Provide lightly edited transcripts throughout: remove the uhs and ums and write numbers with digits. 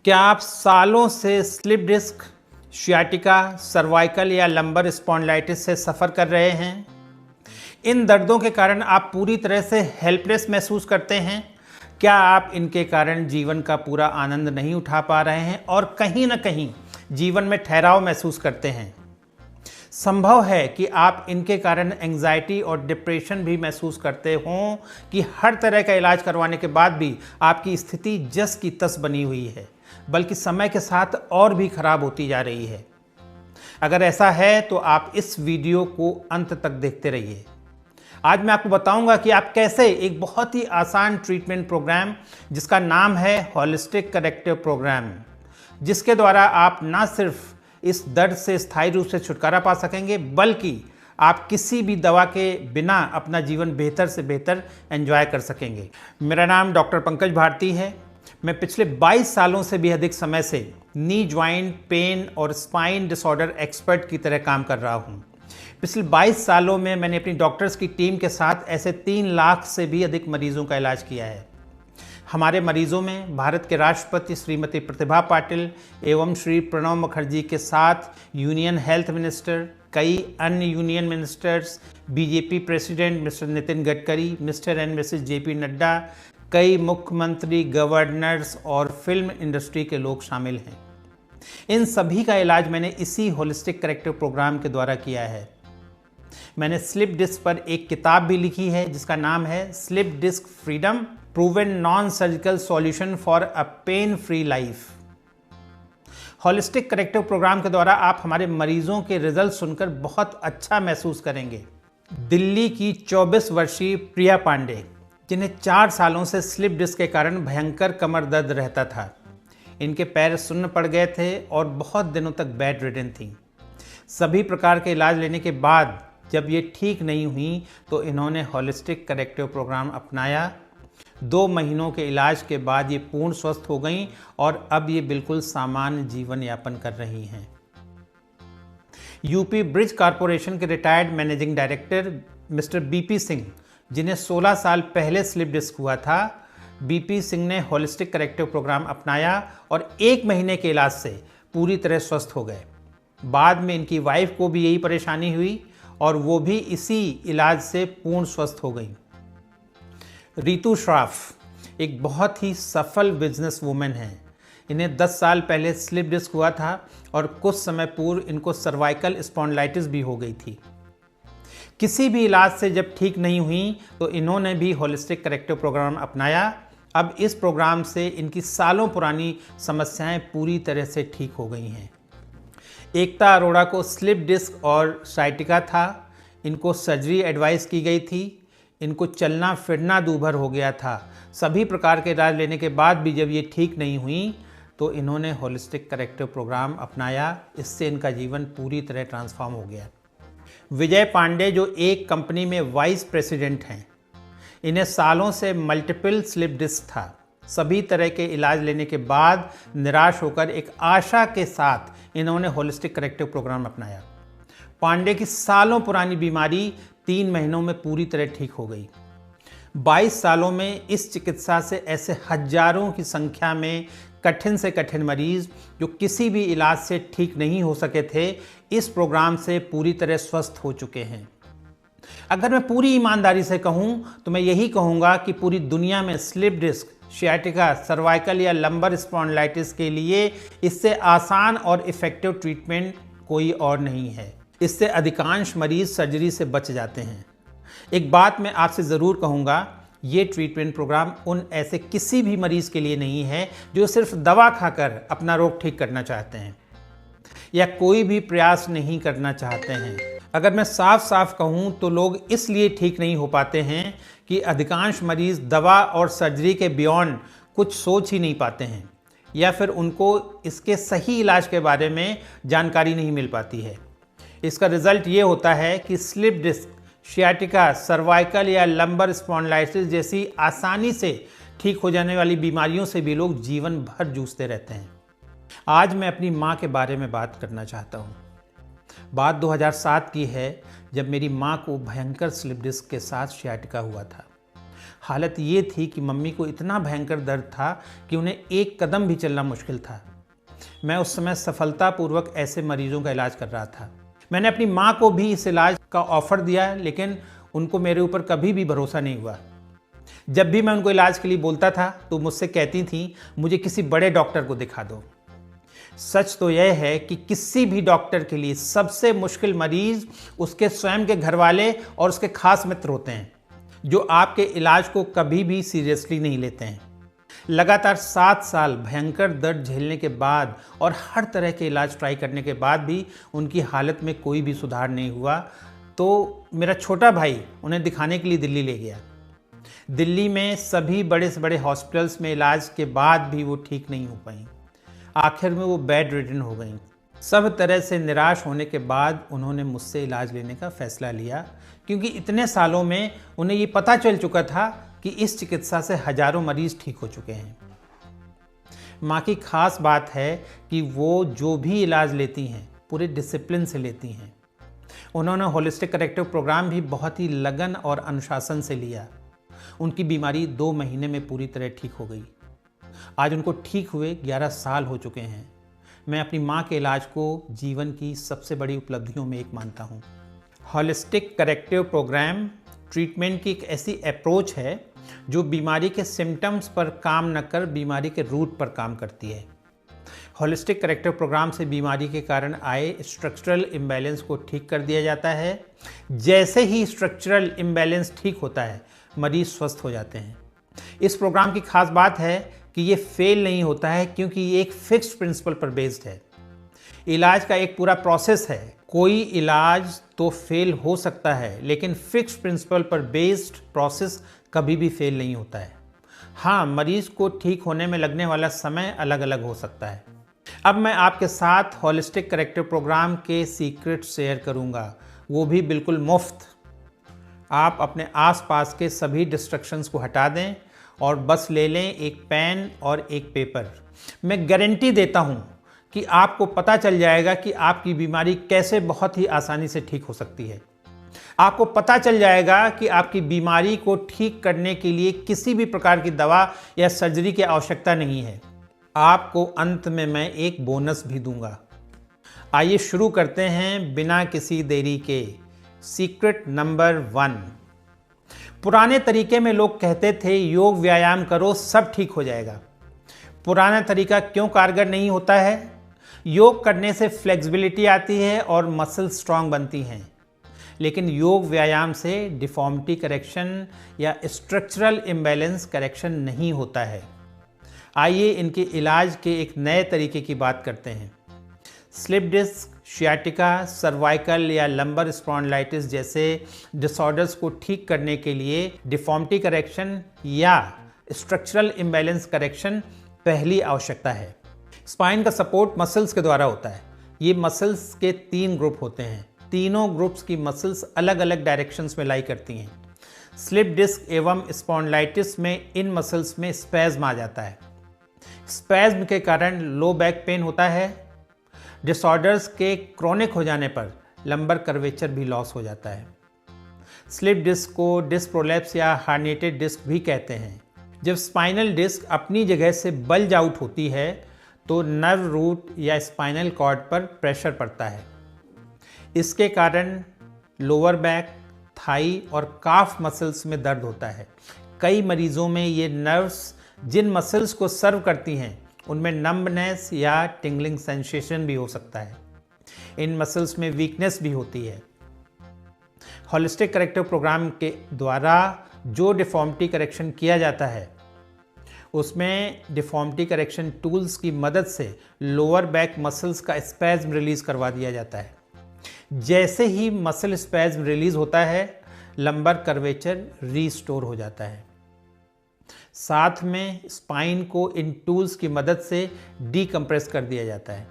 क्या आप सालों से स्लिप डिस्क, सियाटिका, सर्वाइकल या लंबर स्पॉन्डिलाइटिस से सफ़र कर रहे हैं? इन दर्दों के कारण आप पूरी तरह से हेल्पलेस महसूस करते हैं? क्या आप इनके कारण जीवन का पूरा आनंद नहीं उठा पा रहे हैं और कहीं ना कहीं जीवन में ठहराव महसूस करते हैं? संभव है कि आप इनके कारण एंजाइटी और डिप्रेशन भी महसूस करते हों कि हर तरह का इलाज करवाने के बाद भी आपकी स्थिति जस की तस बनी हुई है, बल्कि समय के साथ और भी खराब होती जा रही है। अगर ऐसा है तो आप इस वीडियो को अंत तक देखते रहिए। आज मैं आपको बताऊंगा कि आप कैसे एक बहुत ही आसान ट्रीटमेंट प्रोग्राम जिसका नाम है होलिस्टिक करेक्टिव प्रोग्राम, जिसके द्वारा आप ना सिर्फ इस दर्द से स्थायी रूप से छुटकारा पा सकेंगे, बल्कि आप किसी भी दवा के बिना अपना जीवन बेहतर से बेहतर एंजॉय कर सकेंगे। मेरा नाम डॉक्टर पंकज भारती है। मैं पिछले 22 सालों से भी अधिक समय से नी ज्वाइंट पेन और स्पाइन डिसऑर्डर एक्सपर्ट की तरह काम कर रहा हूँ। पिछले 22 सालों में मैंने अपनी डॉक्टर्स की टीम के साथ ऐसे 3 लाख से भी अधिक मरीजों का इलाज किया है। हमारे मरीजों में भारत के राष्ट्रपति श्रीमती प्रतिभा पाटिल एवं श्री प्रणब मुखर्जी के साथ यूनियन हेल्थ मिनिस्टर, कई अन्य union ministers, BJP president mister Nitin Gadkari, mister and Mrs JP Nadda, कई मुख्यमंत्री, गवर्नर्स और फिल्म इंडस्ट्री के लोग शामिल हैं। इन सभी का इलाज मैंने इसी होलिस्टिक करेक्टिव प्रोग्राम के द्वारा किया है। मैंने स्लिप डिस्क पर एक किताब भी लिखी है जिसका नाम है slip disc freedom, proven non surgical solution for a pain free life. Holistic corrective program के द्वारा आप हमारे मरीजों के रिजल्ट सुनकर बहुत अच्छा महसूस करेंगे। दिल्ली की 24 वर्षीय प्रिया पांडे, जिन्हें 4 सालों से स्लिप डिस्क के कारण भयंकर कमर दर्द रहता था, इनके पैर सुन्न पड़ गए थे और बहुत दिनों तक बेड रिडन थी। सभी प्रकार के इलाज लेने के बाद जब ये ठीक नहीं हुई तो इन्होंने होलिस्टिक करेक्टिव प्रोग्राम अपनाया। 2 महीनों के इलाज के बाद ये पूर्ण स्वस्थ हो गईं और अब ये बिल्कुल सामान्य जीवन यापन कर रही हैं। यूपी ब्रिज कॉरपोरेशन के retired managing director mister BP Singh, जिन्हें 16 साल पहले स्लिप डिस्क हुआ था, बीपी सिंह ने होलिस्टिक करेक्टिव प्रोग्राम अपनाया और 1 महीने के इलाज से पूरी तरह स्वस्थ हो गए। बाद में इनकी वाइफ को भी यही परेशानी हुई और वो भी इसी इलाज से पूर्ण स्वस्थ हो गई। रितु श्रॉफ एक बहुत ही सफल बिजनेस वूमेन हैं। इन्हें 10 साल पहले स्लिप डिस्क हुआ था और कुछ समय पूर्व इनको सर्वाइकल स्पॉन्डिलाइटिस भी हो गई थी। किसी भी इलाज से जब ठीक नहीं हुई तो इन्होंने भी होलिस्टिक करेक्टिव प्रोग्राम अपनाया। अब इस प्रोग्राम से इनकी सालों पुरानी समस्याएं पूरी तरह से ठीक हो गई हैं। एकता अरोड़ा को स्लिप डिस्क और साइटिका था। इनको सर्जरी एडवाइस की गई थी। इनको चलना फिरना दूभर हो गया था। सभी प्रकार के इलाज लेने के बाद भी जब ये ठीक नहीं हुई तो इन्होंने होलिस्टिक करेक्टिव प्रोग्राम अपनाया। इससे इनका जीवन पूरी तरह ट्रांसफॉर्म हो गया। विजय पांडे, जो एक कंपनी में वाइस प्रेसिडेंट हैं, इन्हें सालों से मल्टीपल स्लिप डिस्क था। सभी तरह के इलाज लेने के बाद निराश होकर एक आशा के साथ इन्होंने होलिस्टिक करेक्टिव प्रोग्राम अपनाया। पांडे की सालों पुरानी बीमारी 3 महीनों में पूरी तरह ठीक हो गई। 22 सालों में इस चिकित्सा से ऐसे हजारों की संख्या में कठिन से कठिन मरीज जो किसी भी इलाज से ठीक नहीं हो सके थे, इस प्रोग्राम से पूरी तरह स्वस्थ हो चुके हैं। अगर मैं पूरी ईमानदारी से कहूं तो मैं यही कहूंगा कि पूरी दुनिया में स्लिप डिस्क, सियाटिका, सर्वाइकल या लंबर स्पॉन्डिलाइटिस के लिए इससे आसान और इफेक्टिव ट्रीटमेंट कोई और नहीं है। इससे अधिकांश मरीज सर्जरी से बच जाते हैं। एक बात मैं आपसे ज़रूर कहूँगा, ये ट्रीटमेंट प्रोग्राम उन ऐसे किसी भी मरीज के लिए नहीं है जो सिर्फ दवा खाकर अपना रोग ठीक करना चाहते हैं या कोई भी प्रयास नहीं करना चाहते हैं। अगर मैं साफ साफ कहूँ तो लोग इसलिए ठीक नहीं हो पाते हैं कि अधिकांश मरीज दवा और सर्जरी के बियॉन्ड कुछ सोच ही नहीं पाते हैं या फिर उनको इसके सही इलाज के बारे में जानकारी नहीं मिल पाती है। इसका रिजल्ट ये होता है कि स्लिप डिस्क, सियाटिका, सर्वाइकल या लंबर स्पॉन्डिलाइटिस जैसी आसानी से ठीक हो जाने वाली बीमारियों से भी लोग जीवन भर जूझते रहते हैं। आज मैं अपनी माँ के बारे में बात करना चाहता हूँ। बात 2007 की है, जब मेरी माँ को भयंकर स्लिप डिस्क के साथ सियाटिका हुआ था। हालत ये थी कि मम्मी को इतना भयंकर दर्द था कि उन्हें एक कदम भी चलना मुश्किल था। मैं उस समय सफलतापूर्वक ऐसे मरीजों का इलाज कर रहा था। मैंने अपनी माँ को भी इस इलाज का ऑफ़र दिया, लेकिन उनको मेरे ऊपर कभी भी भरोसा नहीं हुआ। जब भी मैं उनको इलाज के लिए बोलता था तो मुझसे कहती थी, मुझे किसी बड़े डॉक्टर को दिखा दो। सच तो यह है कि किसी भी डॉक्टर के लिए सबसे मुश्किल मरीज उसके स्वयं के घरवाले और उसके खास मित्र होते हैं, जो आपके इलाज को कभी भी सीरियसली नहीं लेते हैं। लगातार 7 साल भयंकर दर्द झेलने के बाद और हर तरह के इलाज ट्राई करने के बाद भी उनकी हालत में कोई भी सुधार नहीं हुआ, तो मेरा छोटा भाई उन्हें दिखाने के लिए दिल्ली ले गया। दिल्ली में सभी बड़े से बड़े हॉस्पिटल्स में इलाज के बाद भी वो ठीक नहीं हो पाई। आखिर में वो बेड रिडन हो गई। सब तरह से निराश होने के बाद उन्होंने मुझसे इलाज लेने का फैसला लिया, क्योंकि इतने सालों में उन्हें ये पता चल चुका था कि इस चिकित्सा से हजारों मरीज ठीक हो चुके हैं। माँ की खास बात है कि वो जो भी इलाज लेती हैं पूरे डिसिप्लिन से लेती हैं। उन्होंने होलिस्टिक करेक्टिव प्रोग्राम भी बहुत ही लगन और अनुशासन से लिया। उनकी बीमारी 2 महीने में पूरी तरह ठीक हो गई। आज उनको ठीक हुए 11 साल हो चुके हैं। मैं अपनी माँ के इलाज को जीवन की सबसे बड़ी उपलब्धियों में एक मानता हूँ। होलिस्टिक करेक्टिव प्रोग्राम ट्रीटमेंट की एक ऐसी अप्रोच है जो बीमारी के सिम्टम्स पर काम न कर बीमारी के रूट पर काम करती है। होलिस्टिक करेक्टिव प्रोग्राम से बीमारी के कारण आए स्ट्रक्चरल इम्बैलेंस को ठीक कर दिया जाता है। जैसे ही स्ट्रक्चरल इम्बैलेंस ठीक होता है, मरीज स्वस्थ हो जाते हैं। इस प्रोग्राम की खास बात है कि ये फेल नहीं होता है, क्योंकि ये एक फिक्स्ड प्रिंसिपल पर बेस्ड है। इलाज का एक पूरा प्रोसेस है। कोई इलाज तो फेल हो सकता है, लेकिन फिक्स्ड प्रिंसिपल पर बेस्ड प्रोसेस कभी भी फेल नहीं होता है। हाँ, मरीज को ठीक होने में लगने वाला समय अलग अलग हो सकता है। अब मैं आपके साथ होलिस्टिक करेक्टिव प्रोग्राम के सीक्रेट शेयर करूँगा, वो भी बिल्कुल मुफ्त। आप अपने आसपास के सभी डिस्ट्रैक्शंस को हटा दें और बस ले लें एक पेन और एक पेपर। मैं गारंटी देता हूँ कि आपको पता चल जाएगा कि आपकी बीमारी कैसे बहुत ही आसानी से ठीक हो सकती है। आपको पता चल जाएगा कि आपकी बीमारी को ठीक करने के लिए किसी भी प्रकार की दवा या सर्जरी की आवश्यकता नहीं है। आपको अंत में मैं एक बोनस भी दूंगा। आइए शुरू करते हैं बिना किसी देरी के। Secret number 1। पुराने तरीके में लोग कहते थे योग व्यायाम करो सब ठीक हो जाएगा। पुराना तरीका क्यों कारगर नहीं होता है? योग करने से फ्लेक्सिबिलिटी आती है और मसल स्ट्रांग बनती हैं, लेकिन योग व्यायाम से डिफॉर्मिटी करेक्शन या स्ट्रक्चरल इम्बैलेंस करेक्शन नहीं होता है। आइए इनके इलाज के एक नए तरीके की बात करते हैं। स्लिप डिस्क, शियाटिका, सर्वाइकल या लंबर स्पॉन्डिलाइटिस जैसे डिसऑर्डर्स को ठीक करने के लिए डिफॉर्मिटी करेक्शन या स्ट्रक्चरल इम्बैलेंस करेक्शन पहली आवश्यकता है। स्पाइन का सपोर्ट मसल्स के द्वारा होता है। ये मसल्स के 3 ग्रुप होते हैं। तीनों ग्रुप्स की मसल्स अलग अलग डायरेक्शंस में लाई करती हैं। स्लिप डिस्क एवं स्पॉन्डिलाइटिस में इन मसल्स में स्पैज्म आ जाता है। स्पैज्म के कारण लो बैक पेन होता है। डिसऑर्डर्स के क्रोनिक हो जाने पर लंबर कर्वेचर भी लॉस हो जाता है। स्लिप डिस्क को डिस्क प्रोलैप्स या हार्निएटेड डिस्क भी कहते हैं। जब स्पाइनल डिस्क अपनी जगह से बल्ज आउट होती है तो नर्व रूट या स्पाइनल कॉर्ड पर प्रेशर पड़ता है। इसके कारण लोअर बैक, थाई और काफ मसल्स में दर्द होता है। कई मरीजों में ये नर्व्स जिन मसल्स को सर्व करती हैं उनमें नंबनेस या टिंगलिंग सेंसेशन भी हो सकता है। इन मसल्स में वीकनेस भी होती है। होलिस्टिक करेक्टिव प्रोग्राम के द्वारा जो डिफॉर्मिटी करेक्शन किया जाता है उसमें डिफॉर्मिटी करेक्शन टूल्स की मदद से लोअर बैक मसल्स का स्पैज्म रिलीज करवा दिया जाता है। जैसे ही मसल स्पैज्म रिलीज होता है, लंबर कर्वेचर रीस्टोर हो जाता है। साथ में स्पाइन को इन टूल्स की मदद से डीकम्प्रेस कर दिया जाता है।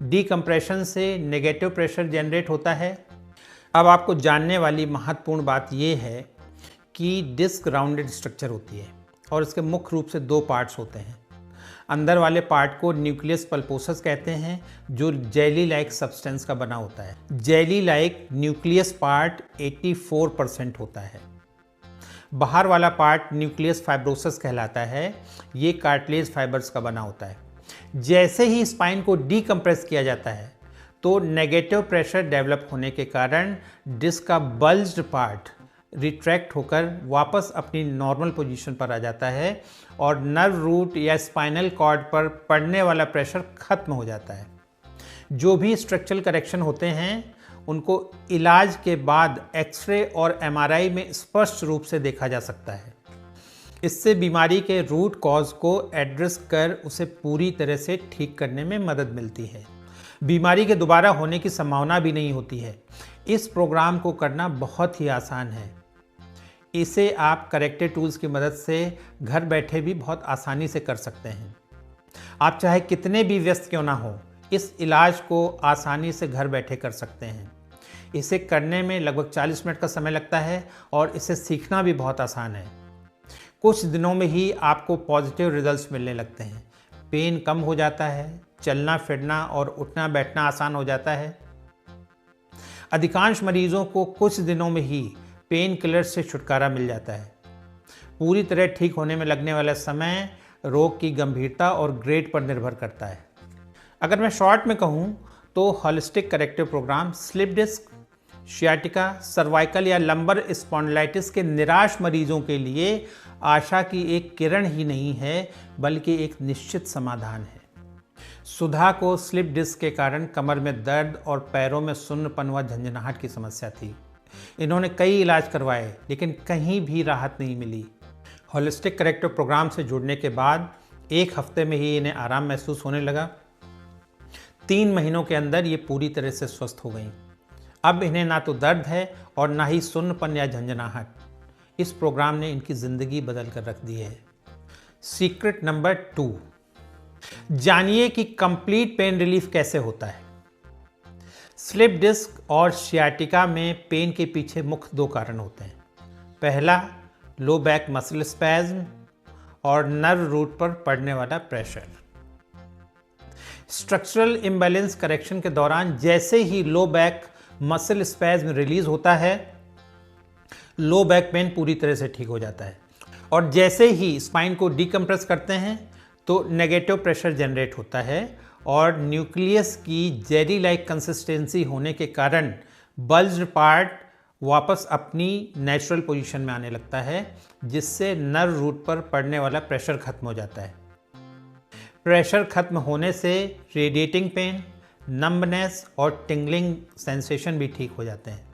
डीकम्प्रेशन से नेगेटिव प्रेशर जनरेट होता है। अब आपको जानने वाली महत्वपूर्ण बात यह है कि डिस्क राउंडेड स्ट्रक्चर होती है और इसके मुख्य रूप से 2 पार्ट्स होते हैं। अंदर वाले पार्ट को न्यूक्लियस पल्पोसस कहते हैं, जो जेली लाइक सब्सटेंस का बना होता है। जेली लाइक न्यूक्लियस पार्ट 84% होता है। बाहर वाला पार्ट न्यूक्लियस फाइब्रोसिस कहलाता है। ये कार्टिलेज फाइबर्स का बना होता है। जैसे ही स्पाइन को डीकम्प्रेस किया जाता है तो नेगेटिव प्रेशर डेवलप होने के कारण डिस्क का बल्ज्ड पार्ट रिट्रैक्ट होकर वापस अपनी नॉर्मल पोजीशन पर आ जाता है और नर्व रूट या स्पाइनल कॉर्ड पर पड़ने वाला प्रेशर खत्म हो जाता है। जो भी स्ट्रक्चरल करेक्शन होते हैं उनको इलाज के बाद एक्सरे और एमआरआई में स्पष्ट रूप से देखा जा सकता है। इससे बीमारी के रूट कॉज को एड्रेस कर उसे पूरी तरह से ठीक करने में मदद मिलती है। बीमारी के दोबारा होने की संभावना भी नहीं होती है। इस प्रोग्राम को करना बहुत ही आसान है। इसे आप करेक्टिव टूल्स की मदद से घर बैठे भी बहुत आसानी से कर सकते हैं। आप चाहे कितने भी व्यस्त क्यों ना हो, इस इलाज को आसानी से घर बैठे कर सकते हैं। इसे करने में लगभग 40 मिनट का समय लगता है और इसे सीखना भी बहुत आसान है। कुछ दिनों में ही आपको पॉजिटिव रिजल्ट्स मिलने लगते हैं। पेन कम हो जाता है, चलना फिरना और उठना बैठना आसान हो जाता है। अधिकांश मरीजों को कुछ दिनों में ही पेन किलर से छुटकारा मिल जाता है। पूरी तरह ठीक होने में लगने वाला समय रोग की गंभीरता और ग्रेड पर निर्भर करता है। अगर मैं शॉर्ट में कहूँ तो holistic corrective program slip disc, sciatica, cervical या लंबर स्पॉन्डिलाइटिस के निराश मरीजों के लिए आशा की एक किरण ही नहीं है, बल्कि एक निश्चित समाधान है। सुधा को स्लिप डिस्क के कारण कमर में दर्द और पैरों में सुन्नपन व झंझनाहट की समस्या थी। इन्होंने कई इलाज करवाए लेकिन कहीं भी राहत नहीं मिली। होलिस्टिक करेक्टिव प्रोग्राम से जुड़ने के बाद 1 हफ्ते में ही इन्हें आराम महसूस होने लगा। 3 महीनों के अंदर ये पूरी तरह से स्वस्थ हो गईं। अब इन्हें ना तो दर्द है और ना ही सुन्नपन या झंझनाहट। इस प्रोग्राम ने इनकी ज़िंदगी बदल कर रख दी है। सीक्रेट नंबर 2, जानिए कि कंप्लीट पेन रिलीफ कैसे होता है। स्लिप डिस्क और शियाटिका में पेन के पीछे मुख्य 2 कारण होते हैं। पहला, लो बैक मसल स्पैज्म और नर्व रूट पर पड़ने वाला प्रेशर। स्ट्रक्चरल इम्बैलेंस करेक्शन के दौरान जैसे ही low back muscle spasm release होता है, लो बैक पेन पूरी तरह से ठीक हो जाता है। और जैसे ही स्पाइन को डीकम्प्रेस करते हैं तो नेगेटिव प्रेशर जनरेट होता है और न्यूक्लियस की जेली लाइक कंसिस्टेंसी होने के कारण बल्ज्ड पार्ट वापस अपनी नेचुरल पोजीशन में आने लगता है, जिससे नर्व रूट पर पड़ने वाला प्रेशर खत्म हो जाता है। प्रेशर खत्म होने से रेडिएटिंग पेन, नंबनेस और टिंगलिंग सेंसेशन भी ठीक हो जाते हैं।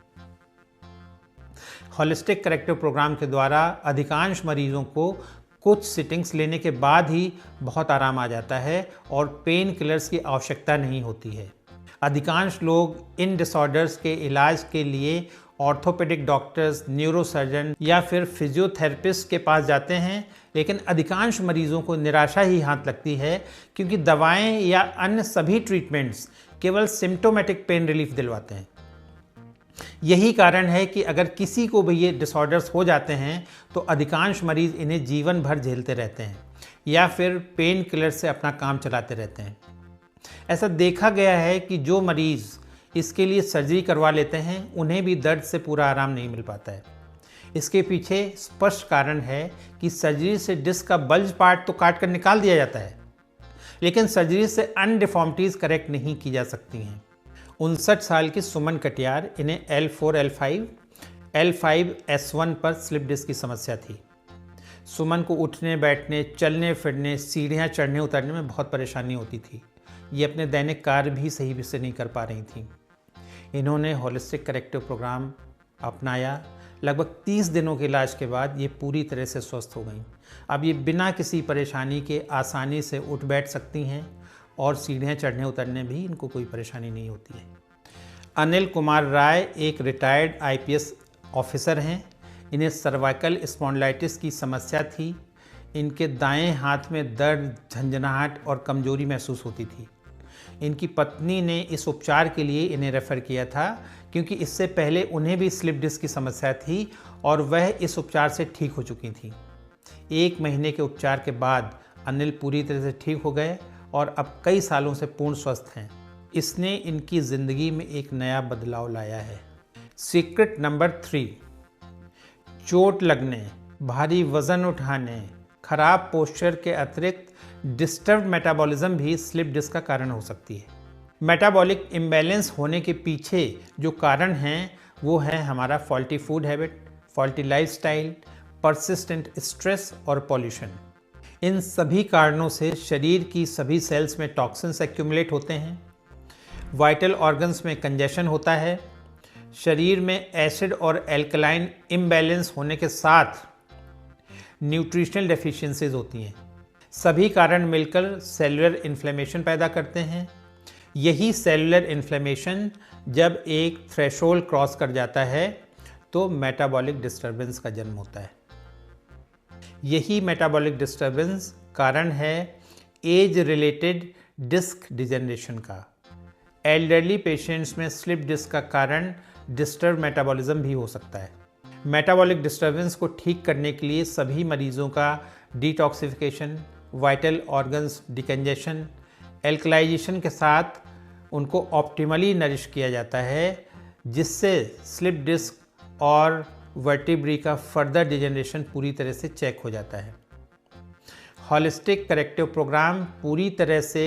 होलिस्टिक करेक्टिव प्रोग्राम के द्वारा अधिकांश मरीजों को कुछ सिटिंग्स लेने के बाद ही बहुत आराम आ जाता है और पेन किलर्स की आवश्यकता नहीं होती है। अधिकांश लोग इन डिसऑर्डर्स के इलाज के लिए ऑर्थोपेडिक डॉक्टर्स, न्यूरोसर्जन या फिर फिजियोथेरेपिस्ट के पास जाते हैं, लेकिन अधिकांश मरीजों को निराशा ही हाथ लगती है क्योंकि दवाएं या अन्य सभी ट्रीटमेंट्स केवल सिम्टोमेटिक पेन रिलीफ दिलवाते हैं। यही कारण है कि अगर किसी को भी ये डिसऑर्डर्स हो जाते हैं तो अधिकांश मरीज इन्हें जीवन भर झेलते रहते हैं या फिर पेन किलर से अपना काम चलाते रहते हैं। ऐसा देखा गया है कि जो मरीज इसके लिए सर्जरी करवा लेते हैं उन्हें भी दर्द से पूरा आराम नहीं मिल पाता है। इसके पीछे स्पष्ट कारण है कि सर्जरी से डिस्क का बल्ज पार्ट तो काट कर निकाल दिया जाता है, लेकिन सर्जरी से अन्य डिफॉर्मिटीज करेक्ट नहीं की जा सकती हैं। 59 साल की सुमन कटियार, इन्हें L4, L5, L5S1 पर स्लिप डिस्क की समस्या थी। सुमन को उठने बैठने, चलने फिरने, सीढ़ियाँ चढ़ने उतरने में बहुत परेशानी होती थी। ये अपने दैनिक कार्य भी सही से नहीं कर पा रही थी। इन्होंने होलिस्टिक करेक्टिव प्रोग्राम अपनाया। लगभग 30 दिनों के इलाज के बाद ये पूरी तरह से स्वस्थ हो गई। अब ये बिना किसी परेशानी के आसानी से उठ बैठ सकती हैं और सीढ़ियाँ चढ़ने उतरने भी इनको कोई परेशानी नहीं होती है। अनिल कुमार राय एक रिटायर्ड IPS ऑफिसर हैं। इन्हें सर्वाइकल स्पॉन्डिलाइटिस की समस्या थी। इनके दाएं हाथ में दर्द, झंझनाहट और कमजोरी महसूस होती थी। इनकी पत्नी ने इस उपचार के लिए इन्हें रेफ़र किया था क्योंकि इससे पहले उन्हें भी स्लिप डिस्क की समस्या थी और वह इस उपचार से ठीक हो चुकी थी। 1 महीने के उपचार के बाद अनिल पूरी तरह से ठीक हो गए और अब कई सालों से पूर्ण स्वस्थ हैं। इसने इनकी ज़िंदगी में एक नया बदलाव लाया है। सीक्रेट नंबर 3, चोट लगने भारी वजन उठाने, खराब पोस्चर के अतिरिक्त डिस्टर्ब्ड मेटाबॉलिज्म भी स्लिप डिस्क का कारण हो सकती है। मेटाबॉलिक इम्बैलेंस होने के पीछे जो कारण हैं वो है हमारा faulty food habit, faulty lifestyle, persistent stress और पॉल्यूशन। इन सभी कारणों से शरीर की सभी सेल्स में टॉक्सिन्स एक्यूमुलेट होते हैं, वाइटल ऑर्गन्स में कंजेशन होता है, शरीर में एसिड और एल्कलाइन इम्बैलेंस होने के साथ न्यूट्रिशनल डेफिशिएंसीज होती हैं। सभी कारण मिलकर सेलुलर इन्फ्लेमेशन पैदा करते हैं। यही सेलुलर इन्फ्लेमेशन जब एक थ्रेशोल्ड क्रॉस कर जाता है तो मेटाबॉलिक डिस्टर्बेंस का जन्म होता है। यही मेटाबॉलिक डिस्टर्बेंस कारण है एज रिलेटेड डिस्क डिजेनरेशन का। एल्डरली पेशेंट्स में स्लिप डिस्क का कारण डिस्टर्ब मेटाबॉलिज्म भी हो सकता है। मेटाबॉलिक डिस्टर्बेंस को ठीक करने के लिए सभी मरीजों का डिटॉक्सिफिकेशन, वाइटल ऑर्गन्स डिकंजेशन, एल्कलाइजेशन के साथ उनको ऑप्टिमली नरिश किया जाता है, जिससे स्लिप डिस्क और वर्टिब्री का फर्दर डिजेनरेशन पूरी तरह से चेक हो जाता है। होलिस्टिक करेक्टिव प्रोग्राम पूरी तरह से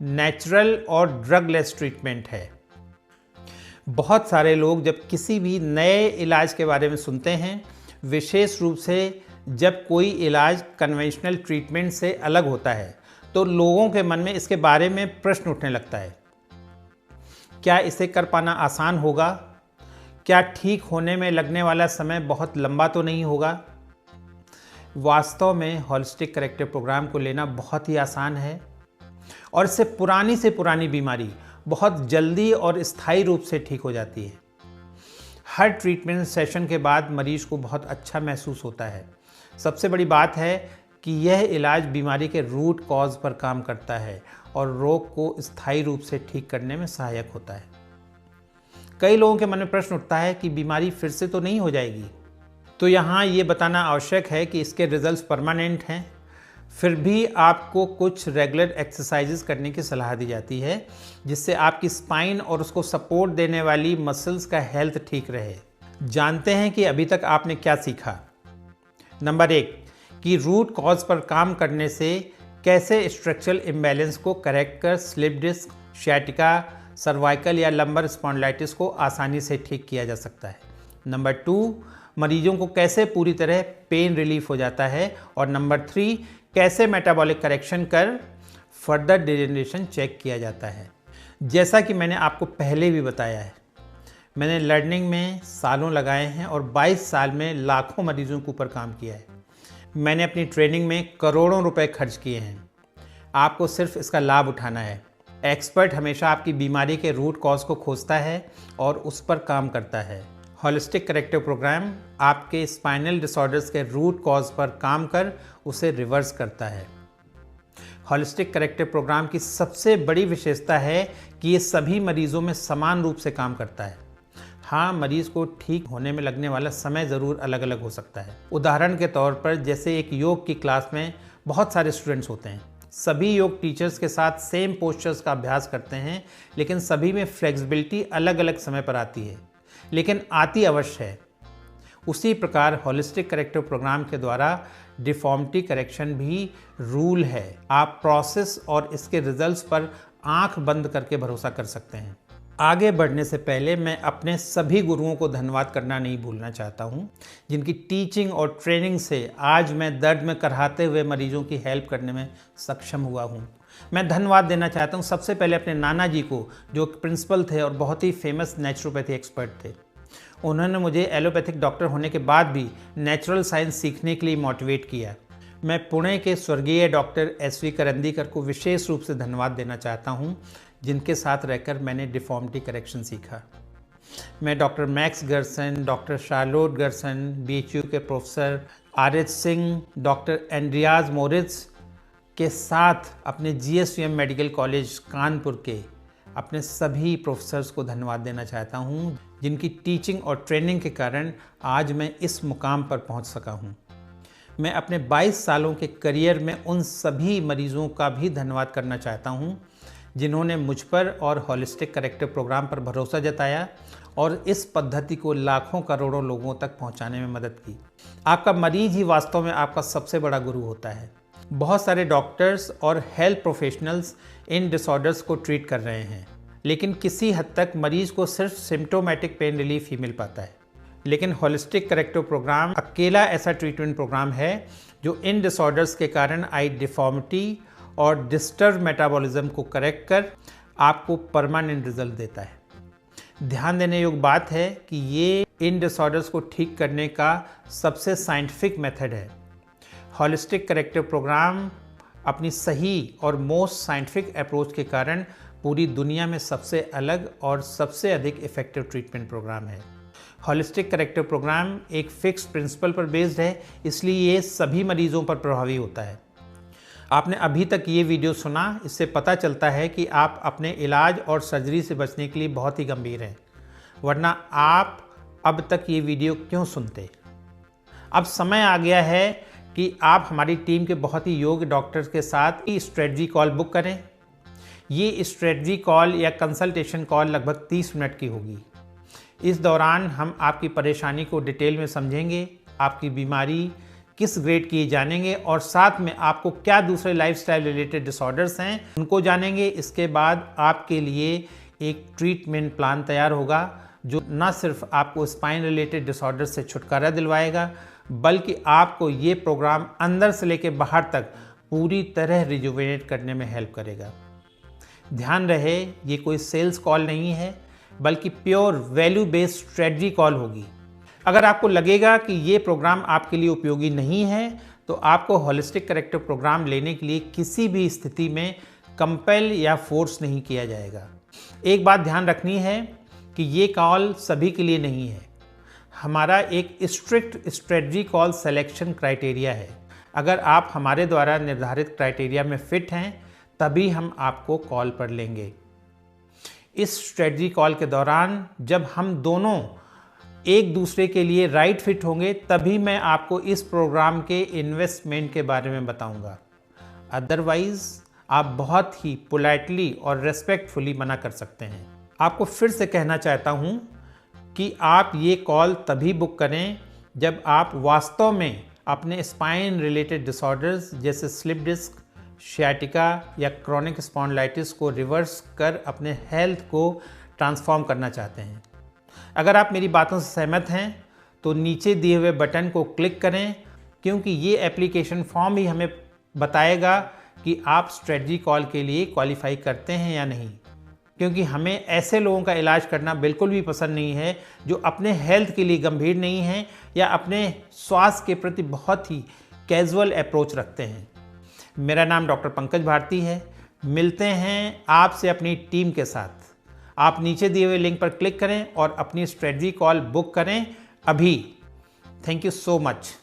नेचुरल और ड्रगलेस ट्रीटमेंट है। बहुत सारे लोग जब किसी भी नए इलाज के बारे में सुनते हैं, विशेष रूप से जब कोई इलाज कन्वेंशनल ट्रीटमेंट से अलग होता है, तो लोगों के मन में इसके बारे में प्रश्न उठने लगता है। क्या इसे कर पाना आसान होगा? क्या ठीक होने में लगने वाला समय बहुत लंबा तो नहीं होगा? वास्तव में होलिस्टिक करेक्टिव प्रोग्राम को लेना बहुत ही आसान है और इससे पुरानी बीमारी बहुत जल्दी और स्थायी रूप से ठीक हो जाती है। हर ट्रीटमेंट सेशन के बाद मरीज को बहुत अच्छा महसूस होता है। सबसे बड़ी बात है कि यह इलाज बीमारी के रूट कॉज पर काम करता है और रोग को स्थायी रूप से ठीक करने में सहायक होता है। कई लोगों के मन में प्रश्न उठता है कि बीमारी फिर से तो नहीं हो जाएगी? तो यहाँ ये बताना आवश्यक है कि इसके रिजल्ट्स परमानेंट हैं। फिर भी आपको कुछ रेगुलर एक्सरसाइजेस करने की सलाह दी जाती है, जिससे आपकी स्पाइन और उसको सपोर्ट देने वाली मसल्स का हेल्थ ठीक रहे। जानते हैं कि अभी तक आपने क्या सीखा। नंबर 1 कि रूट कॉज पर काम करने से कैसे स्ट्रक्चरल इम्बैलेंस को करेक्ट कर स्लिप डिस्क, शायटिका, सर्वाइकल या लंबर स्पॉन्डिलाइटिस को आसानी से ठीक किया जा सकता है। नंबर 2 मरीजों को कैसे पूरी तरह पेन रिलीफ हो जाता है। और नंबर 3 कैसे मेटाबॉलिक करेक्शन कर फर्दर डिजेनरेशन चेक किया जाता है। जैसा कि मैंने आपको पहले भी बताया है, मैंने लर्निंग में सालों लगाए हैं और 22 साल में लाखों मरीजों के ऊपर काम किया है। मैंने अपनी ट्रेनिंग में करोड़ों रुपए खर्च किए हैं। आपको सिर्फ इसका लाभ उठाना है। एक्सपर्ट हमेशा आपकी बीमारी के रूट कॉज को खोजता है और उस पर काम करता है। होलिस्टिक करेक्टिव प्रोग्राम आपके स्पाइनल डिसऑर्डर्स के रूट कॉज पर काम कर उसे रिवर्स करता है। होलिस्टिक करेक्टिव प्रोग्राम की सबसे बड़ी विशेषता है कि ये सभी मरीजों में समान रूप से काम करता है। हाँ, मरीज को ठीक होने में लगने वाला समय ज़रूर अलग अलग हो सकता है। उदाहरण के तौर पर जैसे एक योग की क्लास में बहुत सारे स्टूडेंट्स होते हैं। सभी योग टीचर्स के साथ सेम पोस्चर्स का अभ्यास करते हैं, लेकिन सभी में फ्लेक्सिबिलिटी अलग अलग समय पर आती है, लेकिन आती अवश्य है। उसी प्रकार होलिस्टिक करेक्टिव प्रोग्राम के द्वारा डिफॉर्मिटी करेक्शन भी रूल है। आप प्रोसेस और इसके रिजल्ट्स पर आंख बंद करके भरोसा कर सकते हैं। आगे बढ़ने से पहले मैं अपने सभी गुरुओं को धन्यवाद करना नहीं भूलना चाहता हूँ, जिनकी टीचिंग और ट्रेनिंग से आज मैं दर्द में कराहते हुए मरीजों की हेल्प करने में सक्षम हुआ हूँ। मैं धन्यवाद देना चाहता हूँ सबसे पहले अपने नाना जी को, जो प्रिंसिपल थे और बहुत ही फेमस नेचुरोपैथी एक्सपर्ट थे। उन्होंने मुझे एलोपैथिक डॉक्टर होने के बाद भी नेचुरल साइंस सीखने के लिए मोटिवेट किया। मैं पुणे के स्वर्गीय डॉक्टर SV करंदीकर को विशेष रूप से धन्यवाद देना चाहता हूँ, जिनके साथ रहकर मैंने डिफॉर्मिटी करेक्शन सीखा। मैं doctor Max Gerson, doctor Charlotte Gerson, BHU के professor RH Singh, doctor Andreas Moritz के साथ अपने GSVM मेडिकल कॉलेज कानपुर के अपने सभी प्रोफेसर्स को धन्यवाद देना चाहता हूँ, जिनकी टीचिंग और ट्रेनिंग के कारण आज मैं इस मुकाम पर पहुँच सका हूँ। मैं अपने 22 सालों के करियर में उन सभी मरीजों का भी धन्यवाद करना चाहता हूँ, जिन्होंने मुझ पर और होलिस्टिक करेक्टिव प्रोग्राम पर भरोसा जताया और इस पद्धति को लाखों करोड़ों लोगों तक पहुंचाने में मदद की। आपका मरीज ही वास्तव में आपका सबसे बड़ा गुरु होता है। बहुत सारे डॉक्टर्स और हेल्थ प्रोफेशनल्स इन डिसऑर्डर्स को ट्रीट कर रहे हैं, लेकिन किसी हद तक मरीज को सिर्फ सिम्प्टोमेटिक पेन रिलीफ ही मिल पाता है। लेकिन होलिस्टिक करेक्टिव प्रोग्राम अकेला ऐसा ट्रीटमेंट प्रोग्राम है जो इन डिसऑर्डर्स के कारण आई डिफॉर्मिटी और डिस्टर्ब मेटाबॉलिज्म को करेक्ट कर आपको परमानेंट रिजल्ट देता है। ध्यान देने योग्य बात है कि ये इन डिसऑर्डर्स को ठीक करने का सबसे साइंटिफिक मेथड है। होलिस्टिक करेक्टिव प्रोग्राम अपनी सही और मोस्ट साइंटिफिक अप्रोच के कारण पूरी दुनिया में सबसे अलग और सबसे अधिक इफेक्टिव ट्रीटमेंट प्रोग्राम है। होलिस्टिक करेक्टिव प्रोग्राम एक फिक्स प्रिंसिपल पर बेस्ड है, इसलिए ये सभी मरीजों पर प्रभावी होता है। आपने अभी तक ये वीडियो सुना, इससे पता चलता है कि आप अपने इलाज और सर्जरी से बचने के लिए बहुत ही गंभीर हैं, वरना आप अब तक ये वीडियो क्यों सुनते। अब समय आ गया है कि आप हमारी टीम के बहुत ही योग्य डॉक्टर्स के साथ स्ट्रेटजी कॉल बुक करें। ये स्ट्रेटजी कॉल या कंसल्टेशन कॉल लगभग 30 मिनट की होगी। इस दौरान हम आपकी परेशानी को डिटेल में समझेंगे, आपकी बीमारी किस ग्रेड की जानेंगे और साथ में आपको क्या दूसरे लाइफस्टाइल रिलेटेड डिसऑर्डर्स हैं उनको जानेंगे। इसके बाद आपके लिए एक ट्रीटमेंट प्लान तैयार होगा जो न सिर्फ आपको स्पाइन रिलेटेड डिसऑर्डर से छुटकारा दिलवाएगा, बल्कि आपको ये प्रोग्राम अंदर से लेकर बाहर तक पूरी तरह रिजुवेनेट करने में हेल्प करेगा। ध्यान रहे, ये कोई सेल्स कॉल नहीं है, बल्कि pure value based strategy call होगी। अगर आपको लगेगा कि ये प्रोग्राम आपके लिए उपयोगी नहीं है, तो आपको होलिस्टिक करेक्टिव प्रोग्राम लेने के लिए किसी भी स्थिति में कंपेल या फोर्स नहीं किया जाएगा। एक बात ध्यान रखनी है कि ये कॉल सभी के लिए नहीं है। हमारा एक strict strategy call selection criteria है। अगर आप हमारे द्वारा निर्धारित क्राइटेरिया में फिट हैं, तभी हम आपको कॉल पर लेंगे। इस स्ट्रेटजी कॉल के दौरान जब हम दोनों एक दूसरे के लिए राइट फिट होंगे, तभी मैं आपको इस प्रोग्राम के इन्वेस्टमेंट के बारे में बताऊंगा। अदरवाइज आप बहुत ही पोलाइटली और रेस्पेक्टफुली मना कर सकते हैं। आपको फिर से कहना चाहता हूं कि आप ये कॉल तभी बुक करें जब आप वास्तव में अपने स्पाइन रिलेटेड डिसऑर्डर्स जैसे स्लिप डिस्क, शियाटिका या क्रॉनिक स्पॉन्डिलाइटिस को रिवर्स कर अपने हेल्थ को ट्रांसफॉर्म करना चाहते हैं। अगर आप मेरी बातों से सहमत हैं तो नीचे दिए हुए बटन को क्लिक करें, क्योंकि ये एप्लीकेशन फॉर्म ही हमें बताएगा कि आप स्ट्रेटजी कॉल के लिए क्वालिफाई करते हैं या नहीं। क्योंकि हमें ऐसे लोगों का इलाज करना बिल्कुल भी पसंद नहीं है जो अपने हेल्थ के लिए गंभीर नहीं हैं या अपने स्वास्थ्य के प्रति बहुत ही कैजुअल अप्रोच रखते हैं। मेरा नाम डॉक्टर पंकज भारती है। मिलते हैं आपसे अपनी टीम के साथ। आप नीचे दिए हुए लिंक पर क्लिक करें और अपनी स्ट्रेटजी कॉल बुक करें अभी। Thank you so much.